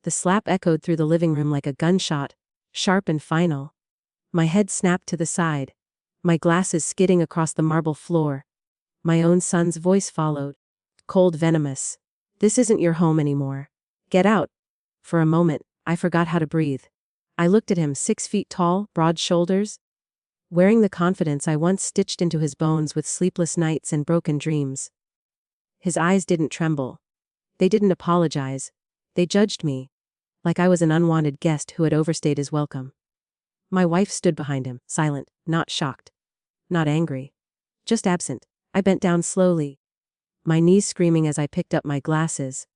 The slap echoed through the living room like a gunshot, sharp and final. My head snapped to the side, my glasses skidding across the marble floor. My own son's voice followed, cold, venomous. "This isn't your home anymore. Get out." For a moment, I forgot how to breathe. I looked at him, 6 feet tall, broad shoulders, wearing the confidence I once stitched into his bones with sleepless nights and broken dreams. His eyes didn't tremble. They didn't apologize. They judged me, like I was an unwanted guest who had overstayed his welcome. My wife stood behind him, silent, not shocked, not angry, just absent. I bent down slowly, my knees screaming as I picked up my glasses.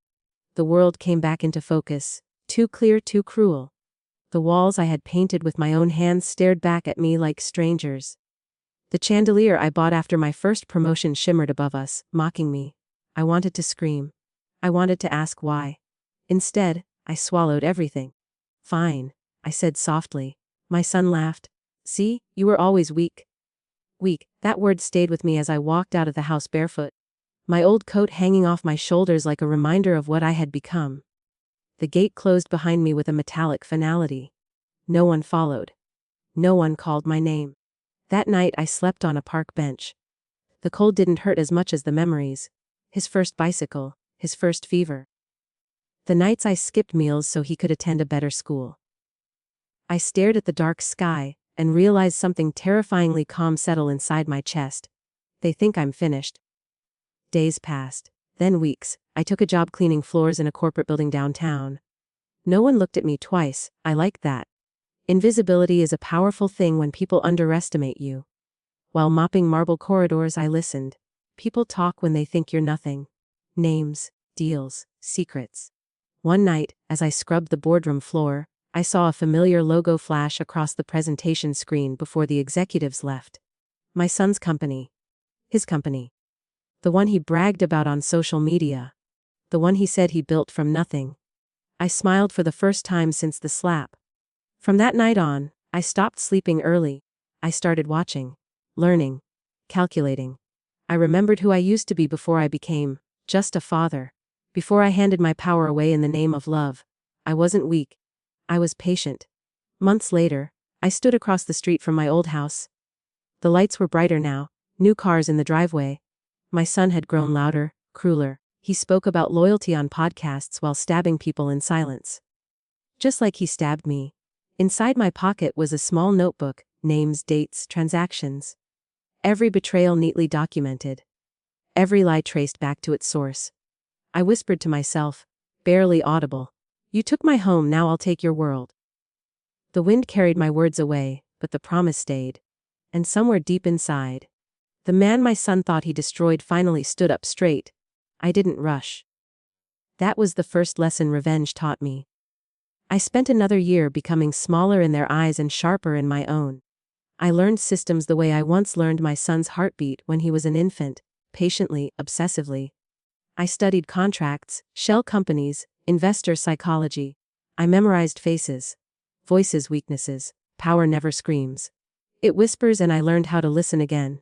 The world came back into focus, too clear, too cruel. The walls I had painted with my own hands stared back at me like strangers. The chandelier I bought after my first promotion shimmered above us, mocking me. I wanted to scream. I wanted to ask why. Instead, I swallowed everything. "Fine," I said softly. My son laughed. "See, you were always weak." Weak, that word stayed with me as I walked out of the house barefoot, my old coat hanging off my shoulders like a reminder of what I had become. The gate closed behind me with a metallic finality. No one followed. No one called my name. That night I slept on a park bench. The cold didn't hurt as much as the memories. His first bicycle, his first fever. The nights I skipped meals so he could attend a better school. I stared at the dark sky and realized something terrifyingly calm settle inside my chest. They think I'm finished. Days passed, then weeks. I took a job cleaning floors in a corporate building downtown. No one looked at me twice. I liked that. Invisibility is a powerful thing when people underestimate you. While mopping marble corridors, I listened. People talk when they think you're nothing. Names, deals, secrets. One night, as I scrubbed the boardroom floor, I saw a familiar logo flash across the presentation screen before the executives left. My son's company. His company. The one he bragged about on social media. The one he said he built from nothing. I smiled for the first time since the slap. From that night on, I stopped sleeping early. I started watching, learning, calculating. I remembered who I used to be before I became just a father. Before I handed my power away in the name of love. I wasn't weak. I was patient. Months later, I stood across the street from my old house. The lights were brighter now, new cars in the driveway. My son had grown louder, crueler. He spoke about loyalty on podcasts while stabbing people in silence. Just like he stabbed me. Inside my pocket was a small notebook, names, dates, transactions. Every betrayal neatly documented. Every lie traced back to its source. I whispered to myself, barely audible. "You took my home, now I'll take your world." The wind carried my words away, but the promise stayed. And somewhere deep inside, the man my son thought he destroyed finally stood up straight. I didn't rush. That was the first lesson revenge taught me. I spent another year becoming smaller in their eyes and sharper in my own. I learned systems the way I once learned my son's heartbeat when he was an infant, patiently, obsessively. I studied contracts, shell companies, investor psychology. I memorized faces, voices, weaknesses. Power never screams. It whispers, and I learned how to listen again.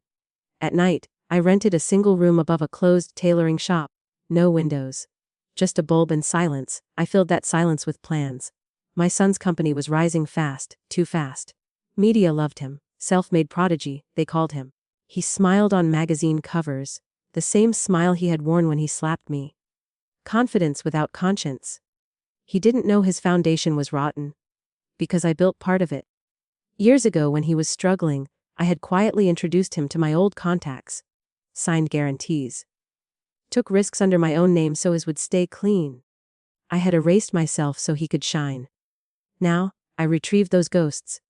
At night, I rented a single room above a closed tailoring shop. No windows. Just a bulb and silence. I filled that silence with plans. My son's company was rising fast, too fast. Media loved him. Self-made prodigy, they called him. He smiled on magazine covers. The same smile he had worn when he slapped me. Confidence without conscience. He didn't know his foundation was rotten. Because I built part of it. Years ago, when he was struggling, I had quietly introduced him to my old contacts. Signed guarantees. Took risks under my own name so his would stay clean. I had erased myself so he could shine. Now, I retrieved those ghosts.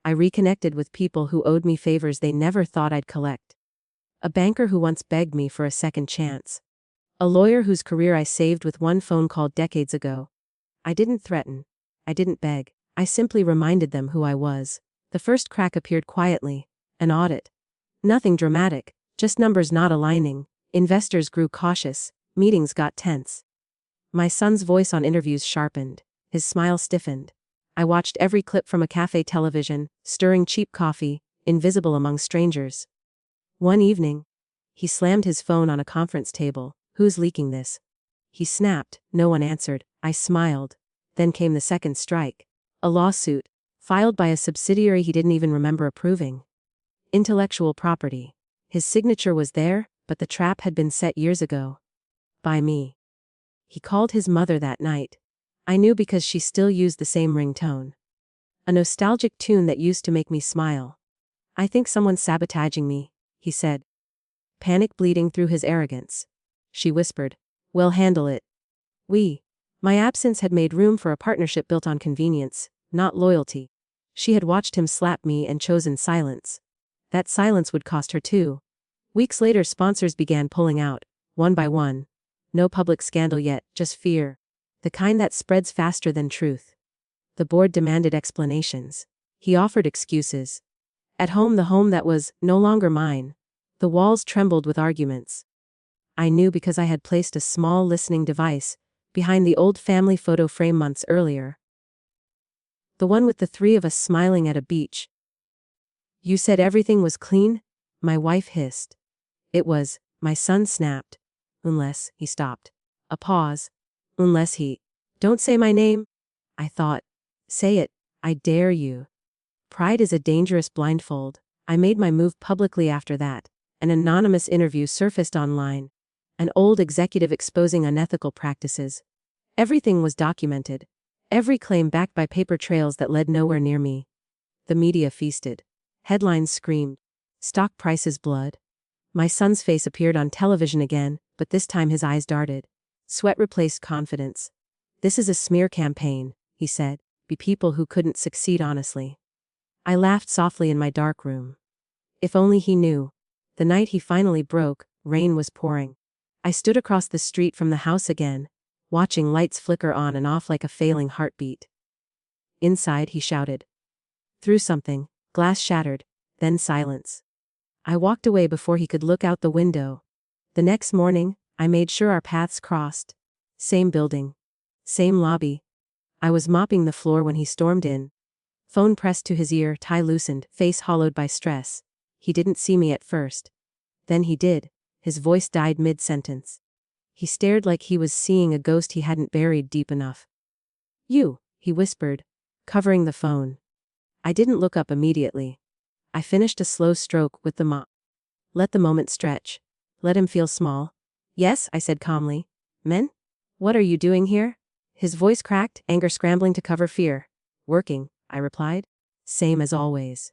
I reconnected with people who owed me favors they never thought I'd collect. A banker who once begged me for a second chance. A lawyer whose career I saved with one phone call decades ago. I didn't threaten. I didn't beg. I simply reminded them who I was. The first crack appeared quietly. An audit. Nothing dramatic, just numbers not aligning. Investors grew cautious. Meetings got tense. My son's voice on interviews sharpened. His smile stiffened. I watched every clip from a cafe television, stirring cheap coffee, invisible among strangers. One evening, he slammed his phone on a conference table. "Who's leaking this?" He snapped. No one answered. I smiled. Then came the second strike. A lawsuit, filed by a subsidiary he didn't even remember approving. Intellectual property. His signature was there, but the trap had been set years ago. By me. He called his mother that night. I knew because she still used the same ringtone. A nostalgic tune that used to make me smile. "I think someone's sabotaging me," he said. Panic bleeding through his arrogance. She whispered, "We'll handle it." My absence had made room for a partnership built on convenience, not loyalty. She had watched him slap me and chosen silence. That silence would cost her too. Weeks later, sponsors began pulling out, one by one. No public scandal yet, just fear. The kind that spreads faster than truth. The board demanded explanations. He offered excuses. At home, the home that was no longer mine. The walls trembled with arguments. I knew because I had placed a small listening device behind the old family photo frame months earlier. The one with the three of us smiling at a beach. "You said everything was clean?" my wife hissed. "It was," my son snapped. "Unless," he stopped. A pause. "Unless he." "Don't say my name." I thought. "Say it, I dare you." Pride is a dangerous blindfold. I made my move publicly after that. An anonymous interview surfaced online. An old executive exposing unethical practices. Everything was documented. Every claim backed by paper trails that led nowhere near me. The media feasted. Headlines screamed. Stock prices blood. My son's face appeared on television again, but this time his eyes darted. Sweat replaced confidence. "This is a smear campaign," he said. "Be people who couldn't succeed honestly." I laughed softly in my dark room. If only he knew. The night he finally broke, rain was pouring. I stood across the street from the house again, watching lights flicker on and off like a failing heartbeat. Inside, he shouted. Through something, glass shattered, then silence. I walked away before he could look out the window. The next morning, I made sure our paths crossed. Same building. Same lobby. I was mopping the floor when he stormed in. Phone pressed to his ear, tie loosened, face hollowed by stress. He didn't see me at first. Then he did. His voice died mid-sentence. He stared like he was seeing a ghost he hadn't buried deep enough. "You," he whispered, covering the phone. I didn't look up immediately. I finished a slow stroke with the mop. Let the moment stretch. Let him feel small. "Yes," I said calmly. "Men? What are you doing here?" His voice cracked, anger scrambling to cover fear. "Working," I replied. Same as always.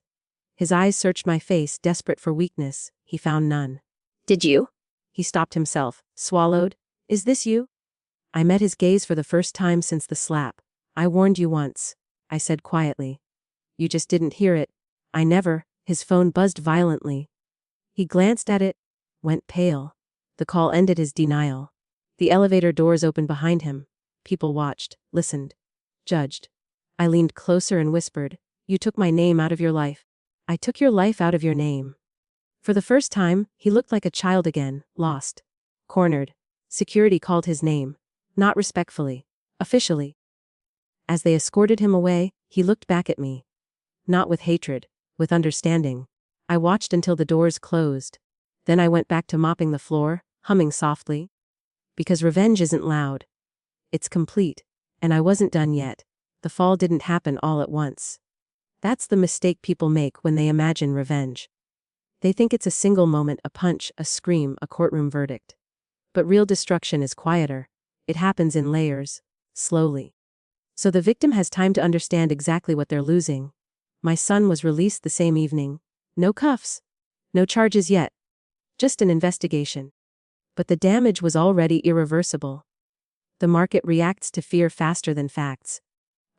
His eyes searched my face, desperate for weakness. He found none. "Did you?" He stopped himself, swallowed. "Is this you?" I met his gaze for the first time since the slap. "I warned you once," I said quietly. "You just didn't hear it." "I never." His phone buzzed violently. He glanced at it, went pale. The call ended his denial. The elevator doors opened behind him. People watched, listened, judged. I leaned closer and whispered, "You took my name out of your life. I took your life out of your name." For the first time, he looked like a child again, lost. Cornered. Security called his name. Not respectfully. Officially. As they escorted him away, he looked back at me. Not with hatred, with understanding. I watched until the doors closed. Then I went back to mopping the floor, humming softly. Because revenge isn't loud. It's complete. And I wasn't done yet. The fall didn't happen all at once. That's the mistake people make when they imagine revenge. They think it's a single moment, a punch, a scream, a courtroom verdict. But real destruction is quieter. It happens in layers, slowly. So the victim has time to understand exactly what they're losing. My son was released the same evening. No cuffs. No charges yet. Just an investigation. But the damage was already irreversible. The market reacts to fear faster than facts.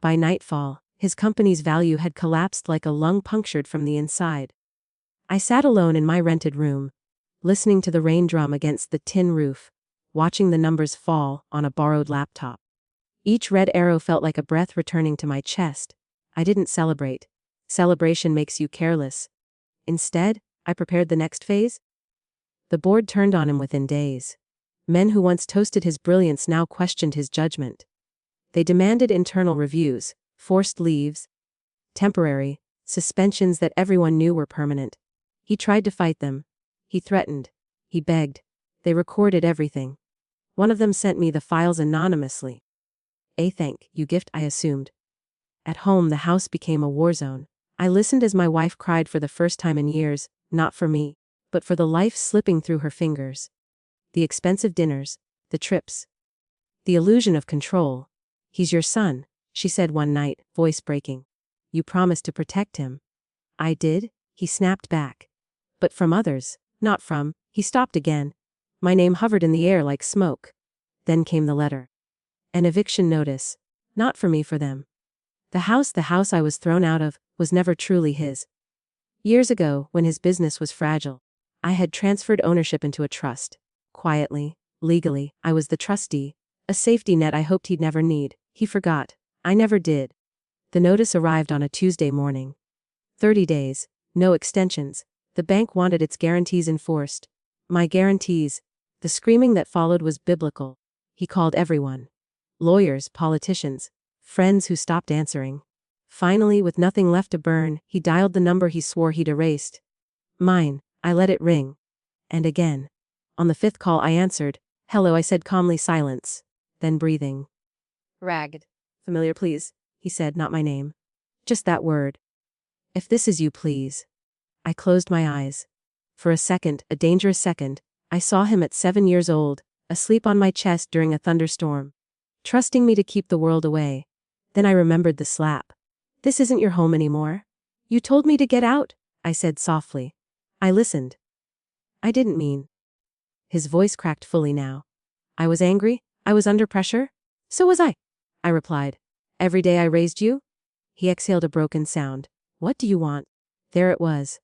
By nightfall, his company's value had collapsed like a lung punctured from the inside. I sat alone in my rented room, listening to the rain drum against the tin roof, watching the numbers fall on a borrowed laptop. Each red arrow felt like a breath returning to my chest. I didn't celebrate. Celebration makes you careless. Instead, I prepared the next phase. The board turned on him within days. Men who once toasted his brilliance now questioned his judgment. They demanded internal reviews, forced leaves, temporary suspensions that everyone knew were permanent. He tried to fight them. He threatened. He begged. They recorded everything. One of them sent me the files anonymously. A thank you gift, I assumed. At home, the house became a war zone. I listened as my wife cried for the first time in years, not for me, but for the life slipping through her fingers. The expensive dinners, the trips, the illusion of control. He's your son, she said one night, voice breaking. You promised to protect him. I did, he snapped back. But from others, not from. He stopped again. My name hovered in the air like smoke. Then came the letter. An eviction notice. Not for me, for them. The house I was thrown out of, was never truly his. Years ago, when his business was fragile, I had transferred ownership into a trust. Quietly, legally, I was the trustee, a safety net I hoped he'd never need. He forgot. I never did. The notice arrived on a Tuesday morning. 30 days, no extensions. The bank wanted its guarantees enforced. My guarantees. The screaming that followed was biblical. He called everyone. Lawyers, politicians, friends who stopped answering. Finally, with nothing left to burn, he dialed the number he swore he'd erased. Mine. I let it ring. And again. On the 5th call I answered. Hello, I said calmly. Silence. Then breathing. Ragged. Familiar, please, he said, not my name. Just that word. If this is you, please. I closed my eyes. For a second, a dangerous second, I saw him at 7 years old, asleep on my chest during a thunderstorm, trusting me to keep the world away. Then I remembered the slap. This isn't your home anymore. You told me to get out, I said softly. I listened. I didn't mean. His voice cracked fully now. I was angry. I was under pressure. So was I replied. Every day I raised you? He exhaled a broken sound. What do you want? There it was.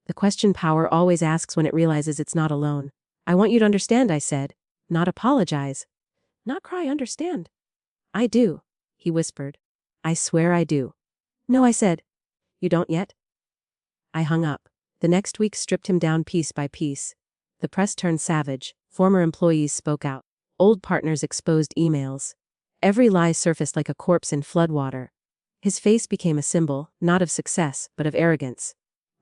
The question power always asks when it realizes it's not alone. I want you to understand, I said. Not apologize. Not cry, understand. I do, he whispered. I swear I do. No, I said. You don't yet? I hung up. The next week stripped him down piece by piece. The press turned savage. Former employees spoke out. Old partners exposed emails. Every lie surfaced like a corpse in floodwater. His face became a symbol, not of success, but of arrogance.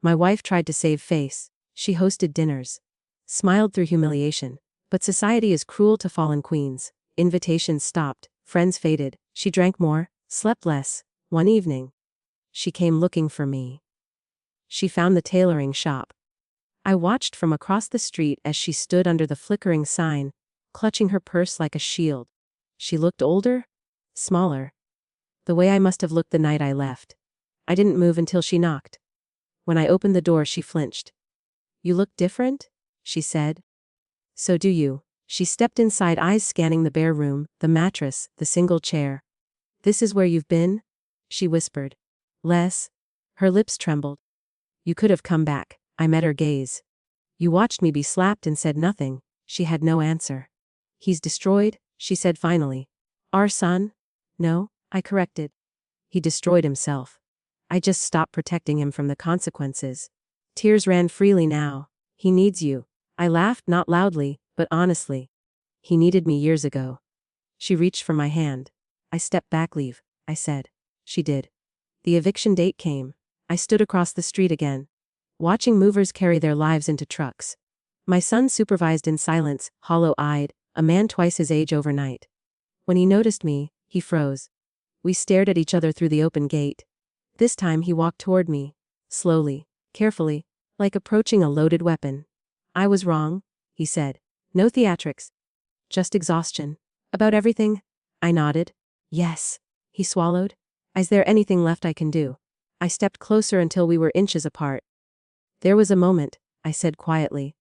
My wife tried to save face. She hosted dinners. Smiled through humiliation. But society is cruel to fallen queens. Invitations stopped. Friends faded. She drank more, slept less. One evening, she came looking for me. She found the tailoring shop. I watched from across the street as she stood under the flickering sign, clutching her purse like a shield. She looked older, smaller. The way I must have looked the night I left. I didn't move until she knocked. When I opened the door, she flinched. You look different, she said. So do you. She stepped inside, eyes scanning the bare room, the mattress, the single chair. This is where you've been? She whispered. Les. Her lips trembled. You could have come back. I met her gaze. You watched me be slapped and said nothing. She had no answer. He's destroyed, she said finally. Our son? No, I corrected. He destroyed himself. I just stopped protecting him from the consequences. Tears ran freely now. He needs you. I laughed, not loudly, but honestly. He needed me years ago. She reached for my hand. I stepped back. Leave, I said. She did. The eviction date came. I stood across the street again, watching movers carry their lives into trucks. My son supervised in silence, hollow-eyed, a man twice his age overnight. When he noticed me, he froze. We stared at each other through the open gate. This time he walked toward me, slowly, carefully, like approaching a loaded weapon. I was wrong, he said. No theatrics. Just exhaustion. About everything? I nodded. Yes. He swallowed. Is there anything left I can do? I stepped closer until we were inches apart. There was a moment, I said quietly,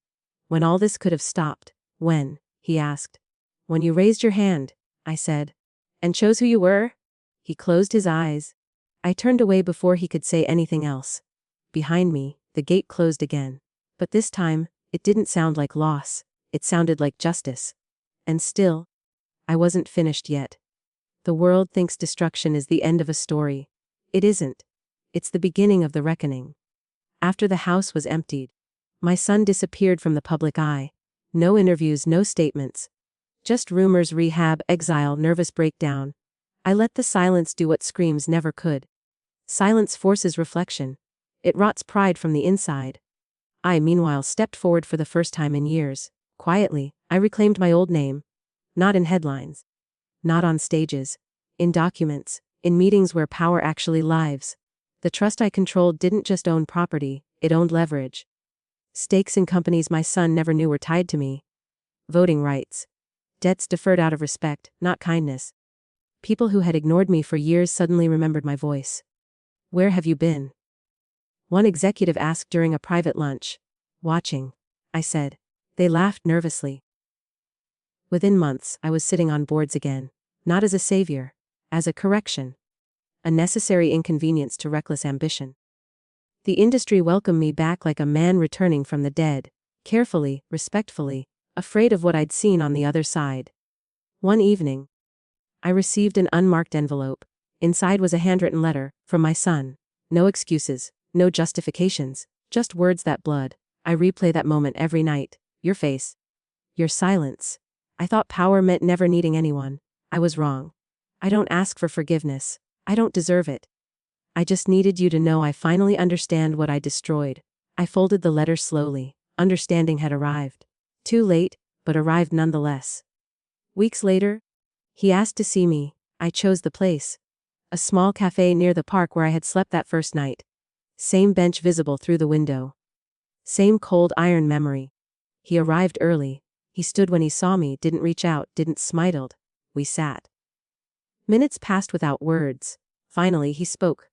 when all this could have stopped. When? He asked. When you raised your hand, I said. And chose who you were? He closed his eyes. I turned away before he could say anything else. Behind me, the gate closed again. But this time, it didn't sound like loss. It sounded like justice. And still, I wasn't finished yet. The world thinks destruction is the end of a story. It isn't. It's the beginning of the reckoning. After the house was emptied, my son disappeared from the public eye. No interviews, no statements. Just rumors, rehab, exile, nervous breakdown. I let the silence do what screams never could. Silence forces reflection. It rots pride from the inside. I, meanwhile, stepped forward for the first time in years. Quietly, I reclaimed my old name. Not in headlines. Not on stages. in documents, in meetings where power actually lives. The trust I controlled didn't just own property, it owned leverage. Stakes in companies my son never knew were tied to me. Voting rights. Debts deferred out of respect, not kindness. People who had ignored me for years suddenly remembered my voice. "Where have you been?" one executive asked during a private lunch. "Watching," I said. They laughed nervously. Within months, I was sitting on boards again, not as a savior, as a correction. A necessary inconvenience to reckless ambition. The industry welcomed me back like a man returning from the dead, carefully, respectfully, afraid of what I'd seen on the other side. One evening, I received an unmarked envelope. Inside was a handwritten letter, from my son. No excuses, no justifications, just words that blood. I replay that moment every night. Your face. Your silence. I thought power meant never needing anyone. I was wrong. I don't ask for forgiveness. I don't deserve it. I just needed you to know I finally understand what I destroyed. I folded the letter slowly. Understanding had arrived. Too late, but arrived nonetheless. Weeks later, he asked to see me. I chose the place. A small cafe near the park where I had slept that first night. Same bench visible through the window. Same cold iron memory. He arrived early. He stood when he saw me, didn't reach out, didn't smile. We sat. Minutes passed without words. Finally he spoke.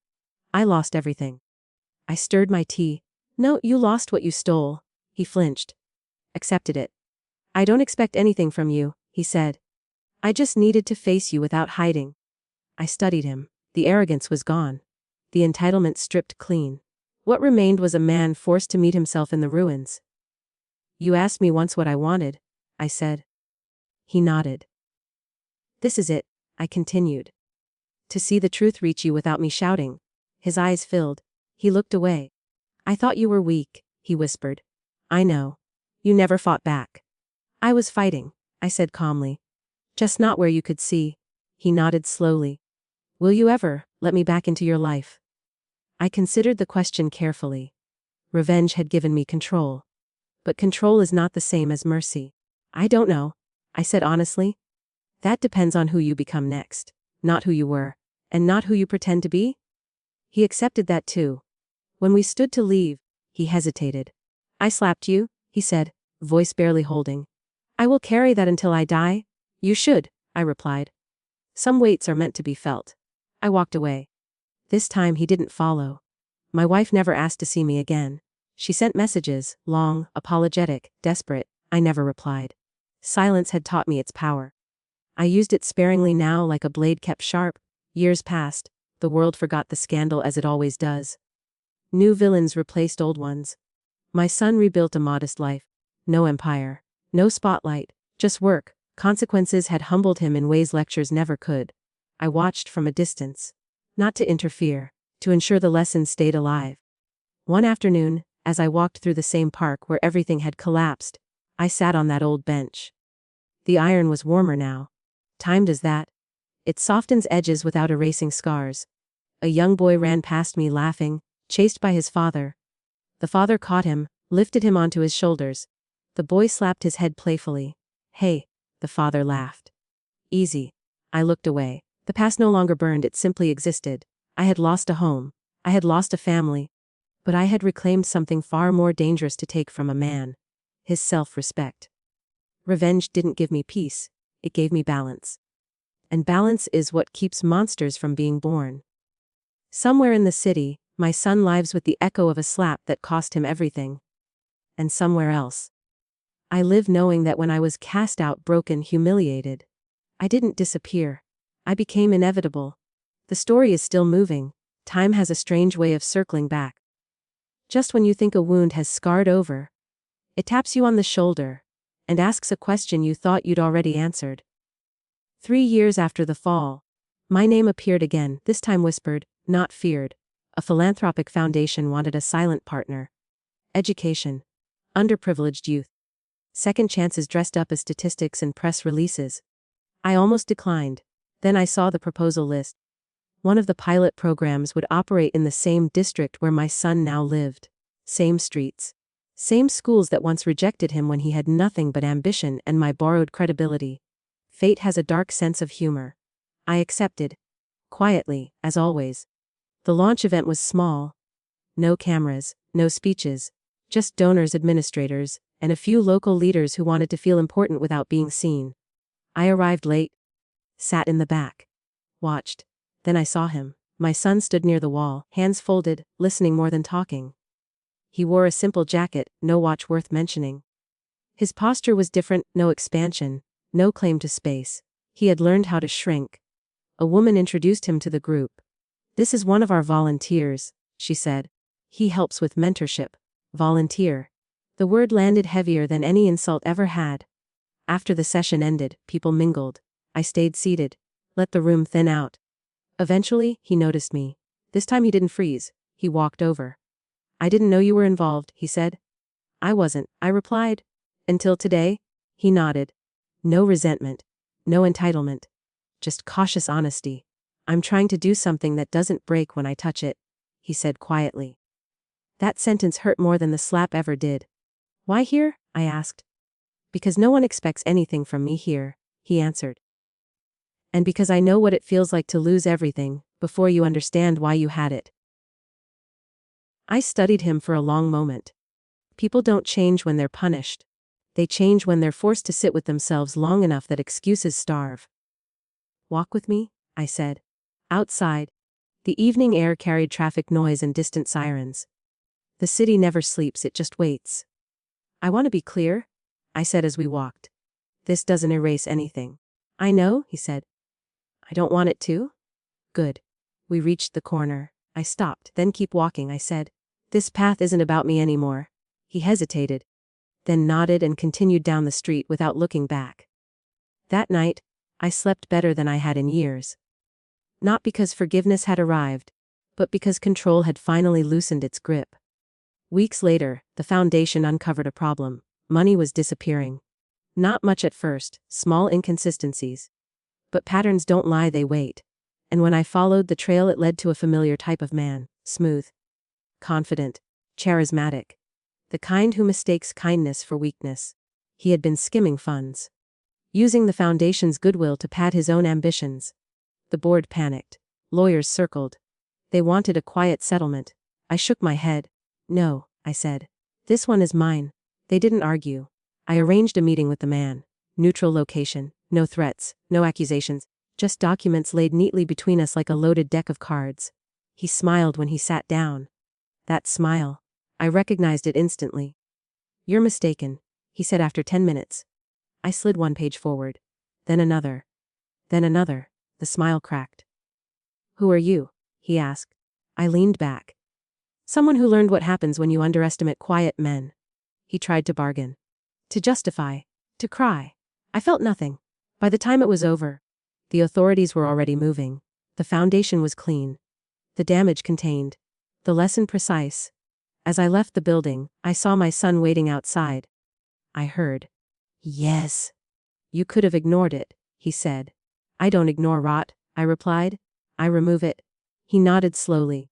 "I lost everything." I stirred my tea. "No, you lost what you stole." He flinched. "Accepted it." "I don't expect anything from you," he said. "I just needed to face you without hiding." I studied him. The arrogance was gone. The entitlement stripped clean. What remained was a man forced to meet himself in the ruins. "You asked me once what I wanted," I said. He nodded. "This is it," I continued. "To see the truth reach you without me shouting." His eyes filled. He looked away. "I thought you were weak," he whispered. "I know. You never fought back." "I was fighting," I said calmly. "Just not where you could see." He nodded slowly. "Will you ever let me back into your life?" I considered the question carefully. Revenge had given me control. But control is not the same as mercy. "I don't know," I said honestly. "That depends on who you become next, not who you were, and not who you pretend to be." He accepted that too. When we stood to leave, he hesitated. "I slapped you," he said, voice barely holding. "I will carry that until I die." "You should," I replied. "Some weights are meant to be felt." I walked away. This time he didn't follow. My wife never asked to see me again. She sent messages, long, apologetic, desperate. I never replied. Silence had taught me its power. I used it sparingly now, like a blade kept sharp. Years passed. The world forgot the scandal as it always does. New villains replaced old ones. My son rebuilt a modest life. No empire. No spotlight. Just work. Consequences had humbled him in ways lectures never could. I watched from a distance. Not to interfere. To ensure the lesson stayed alive. One afternoon, as I walked through the same park where everything had collapsed, I sat on that old bench. The iron was warmer now. Time does that. It softens edges without erasing scars. A young boy ran past me laughing, chased by his father. The father caught him, lifted him onto his shoulders. The boy slapped his head playfully. "Hey," the father laughed. "Easy." I looked away. The past no longer burned, it simply existed. I had lost a home. I had lost a family. But I had reclaimed something far more dangerous to take from a man. His self-respect. Revenge didn't give me peace. It gave me balance. And balance is what keeps monsters from being born. Somewhere in the city, my son lives with the echo of a slap that cost him everything. And somewhere else, I live knowing that when I was cast out, broken, humiliated, I didn't disappear. I became inevitable. The story is still moving. Time has a strange way of circling back. Just when you think a wound has scarred over, it taps you on the shoulder and asks a question you thought you'd already answered. 3 years after the fall, my name appeared again, this time whispered, not feared. A philanthropic foundation wanted a silent partner. Education. Underprivileged youth. Second chances dressed up as statistics and press releases. I almost declined. Then I saw the proposal list. One of the pilot programs would operate in the same district where my son now lived. Same streets. Same schools that once rejected him when he had nothing but ambition and my borrowed credibility. Fate has a dark sense of humor. I accepted. Quietly, as always. The launch event was small. No cameras, no speeches. Just donors, administrators, and a few local leaders who wanted to feel important without being seen. I arrived late. Sat in the back. Watched. Then I saw him. My son stood near the wall, hands folded, listening more than talking. He wore a simple jacket, no watch worth mentioning. His posture was different, no expansion, no claim to space. He had learned how to shrink. A woman introduced him to the group. "This is one of our volunteers," she said. "He helps with mentorship." Volunteer. The word landed heavier than any insult ever had. After the session ended, people mingled. I stayed seated. Let the room thin out. Eventually, he noticed me. This time he didn't freeze. He walked over. "I didn't know you were involved," he said. "I wasn't," I replied. "Until today?" He nodded. No resentment. No entitlement. Just cautious honesty. "I'm trying to do something that doesn't break when I touch it," he said quietly. That sentence hurt more than the slap ever did. "Why here?" I asked. "Because no one expects anything from me here," he answered. "And because I know what it feels like to lose everything, before you understand why you had it." I studied him for a long moment. People don't change when they're punished. They change when they're forced to sit with themselves long enough that excuses starve. "Walk with me," I said. Outside, the evening air carried traffic noise and distant sirens. The city never sleeps, it just waits. "I want to be clear," I said as we walked. "This doesn't erase anything." "I know," he said. "I don't want it to?" "Good." We reached the corner. I stopped. "Then keep walking," I said. "This path isn't about me anymore." He hesitated, then nodded and continued down the street without looking back. That night, I slept better than I had in years. Not because forgiveness had arrived, but because control had finally loosened its grip. Weeks later, the foundation uncovered a problem. Money was disappearing. Not much at first, small inconsistencies. But patterns don't lie, they wait. And when I followed the trail, it led to a familiar type of man, smooth, confident, charismatic. The kind who mistakes kindness for weakness. He had been skimming funds, using the foundation's goodwill to pad his own ambitions. The board panicked. Lawyers circled. They wanted a quiet settlement. I shook my head. "No," I said. "This one is mine." They didn't argue. I arranged a meeting with the man. Neutral location, no threats, no accusations, just documents laid neatly between us like a loaded deck of cards. He smiled when he sat down. That smile. I recognized it instantly. "You're mistaken," he said after 10 minutes. I slid one page forward. Then another. Then another. The smile cracked. "Who are you?" he asked. I leaned back. "Someone who learned what happens when you underestimate quiet men." He tried to bargain. To justify. To cry. I felt nothing. By the time it was over, the authorities were already moving. The foundation was clean. The damage contained. The lesson precise. As I left the building, I saw my son waiting outside. I heard, "Yes." "You could have ignored it," he said. "I don't ignore rot," I replied. "I remove it." He nodded slowly.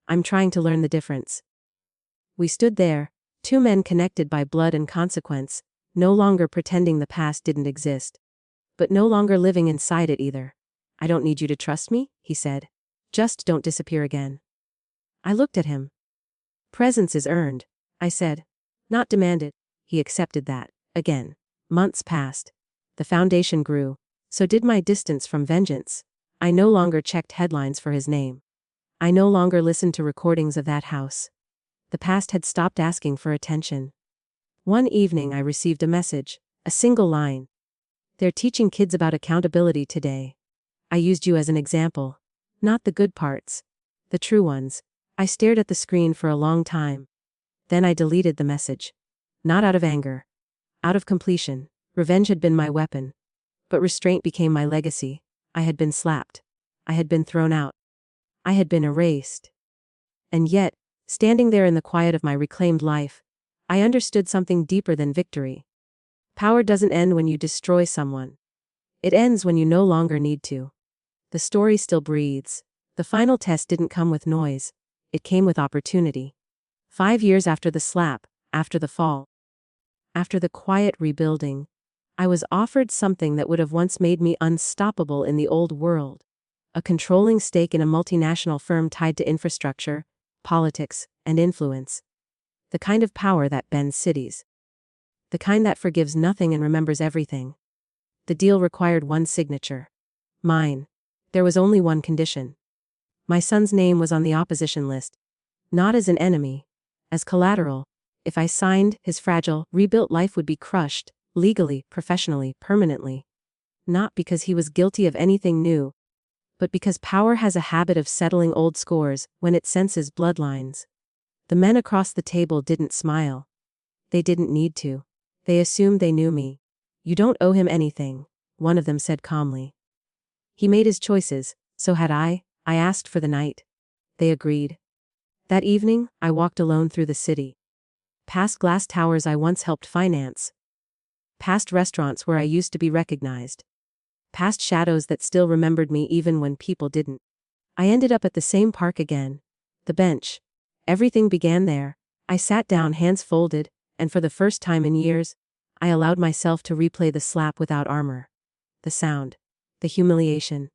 "I'm trying to learn the difference." We stood there, two men connected by blood and consequence, no longer pretending the past didn't exist. But no longer living inside it either. "I don't need you to trust me," he said. "Just don't disappear again." I looked at him. "Presence is earned," I said. "Not demanded." He accepted that. Again. Months passed. The foundation grew. So did my distance from vengeance. I no longer checked headlines for his name. I no longer listened to recordings of that house. The past had stopped asking for attention. One evening I received a message, a single line. "They're teaching kids about accountability today. I used you as an example. Not the good parts. The true ones." I stared at the screen for a long time. Then I deleted the message. Not out of anger. Out of completion. Revenge had been my weapon. But restraint became my legacy. I had been slapped. I had been thrown out. I had been erased. And yet, standing there in the quiet of my reclaimed life, I understood something deeper than victory. Power doesn't end when you destroy someone. It ends when you no longer need to. The story still breathes. The final test didn't come with noise. It came with opportunity. 5 years after the slap, after the fall, after the quiet rebuilding, I was offered something that would have once made me unstoppable in the old world. A controlling stake in a multinational firm tied to infrastructure, politics, and influence. The kind of power that bends cities. The kind that forgives nothing and remembers everything. The deal required one signature. Mine. There was only one condition. My son's name was on the opposition list. Not as an enemy. As collateral. If I signed, his fragile, rebuilt life would be crushed, legally, professionally, permanently. Not because he was guilty of anything new, but because power has a habit of settling old scores when it senses bloodlines. The men across the table didn't smile. They didn't need to. They assumed they knew me. You don't owe him anything, one of them said calmly. He made his choices, so had I asked for the night. They agreed. That evening, I walked alone through the city. Past glass towers I once helped finance. Past restaurants where I used to be recognized. Past shadows that still remembered me even when people didn't. I ended up at the same park again. The bench. Everything began there. I sat down, hands folded, and for the first time in years, I allowed myself to replay the slap without armor. The sound. The humiliation.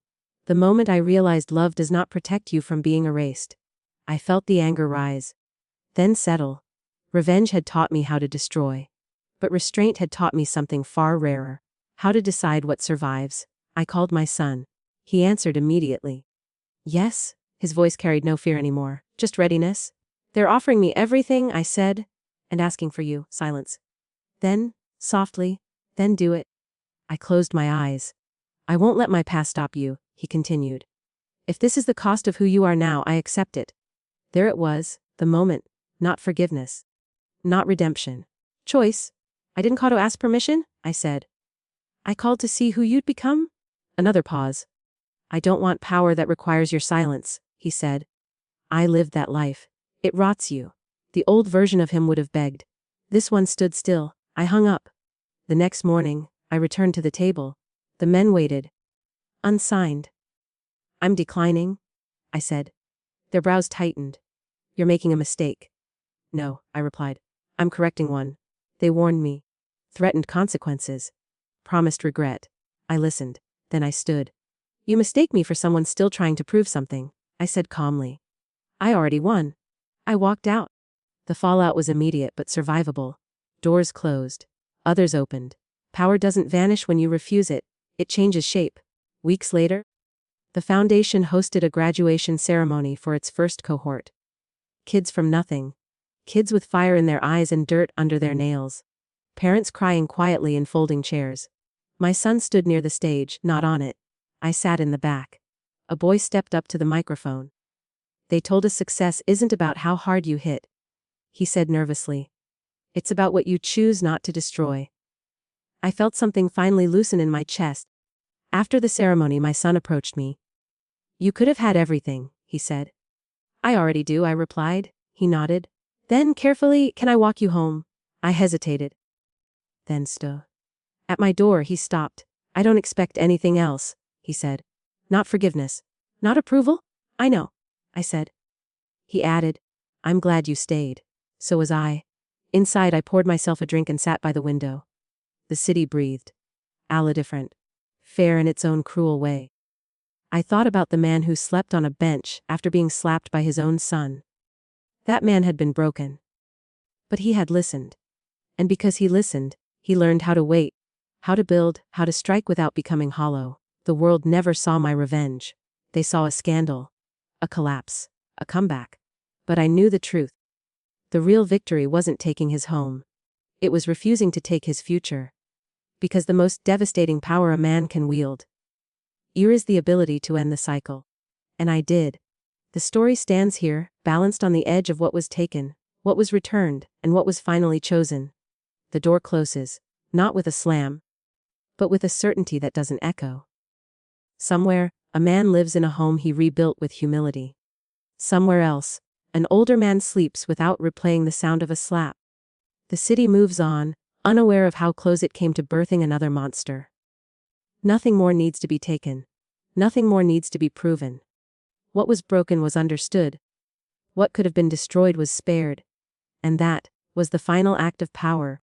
The moment I realized love does not protect you from being erased. I felt the anger rise. Then settle. Revenge had taught me how to destroy. But restraint had taught me something far rarer. How to decide what survives. I called my son. He answered immediately. Yes, his voice carried no fear anymore, just readiness. They're offering me everything, I said, and asking for you. Silence. Then, softly, then do it. I closed my eyes. I won't let my past stop you, he continued. If this is the cost of who you are now, I accept it. There it was, the moment, not forgiveness. Not redemption. Choice. I didn't call to ask permission, I said. I called to see who you'd become? Another pause. I don't want power that requires your silence, he said. I lived that life. It rots you. The old version of him would have begged. This one stood still. I hung up. The next morning, I returned to the table. The men waited. Unsigned. I'm declining, I said. Their brows tightened. You're making a mistake. No, I replied. I'm correcting one. They warned me. Threatened consequences. Promised regret. I listened. Then I stood. You mistake me for someone still trying to prove something, I said calmly. I already won. I walked out. The fallout was immediate but survivable. Doors closed. Others opened. Power doesn't vanish when you refuse it. It changes shape. Weeks later, the foundation hosted a graduation ceremony for its first cohort. Kids from nothing. Kids with fire in their eyes and dirt under their nails. Parents crying quietly in folding chairs. My son stood near the stage, not on it. I sat in the back. A boy stepped up to the microphone. They told us success isn't about how hard you hit, he said nervously. It's about what you choose not to destroy. I felt something finally loosen in my chest. After the ceremony, my son approached me. You could have had everything, he said. I already do, I replied. He nodded. Then, carefully, can I walk you home? I hesitated. Then stood. At my door, he stopped. I don't expect anything else, he said. Not forgiveness. Not approval? I know, I said. He added, I'm glad you stayed. So was I. Inside, I poured myself a drink and sat by the window. The city breathed. Allah different. Fair in its own cruel way. I thought about the man who slept on a bench after being slapped by his own son. That man had been broken. But he had listened. And because he listened, he learned how to wait, how to build, how to strike without becoming hollow. The world never saw my revenge. They saw a scandal, a collapse, a comeback. But I knew the truth. The real victory wasn't taking his home. It was refusing to take his future. Because the most devastating power a man can wield is the ability to end the cycle. And I did. The story stands here, balanced on the edge of what was taken, what was returned, and what was finally chosen. The door closes, not with a slam, but with a certainty that doesn't echo. Somewhere, a man lives in a home he rebuilt with humility. Somewhere else, an older man sleeps without replaying the sound of a slap. The city moves on, unaware of how close it came to birthing another monster. Nothing more needs to be taken. Nothing more needs to be proven. What was broken was understood. What could have been destroyed was spared. And that was the final act of power.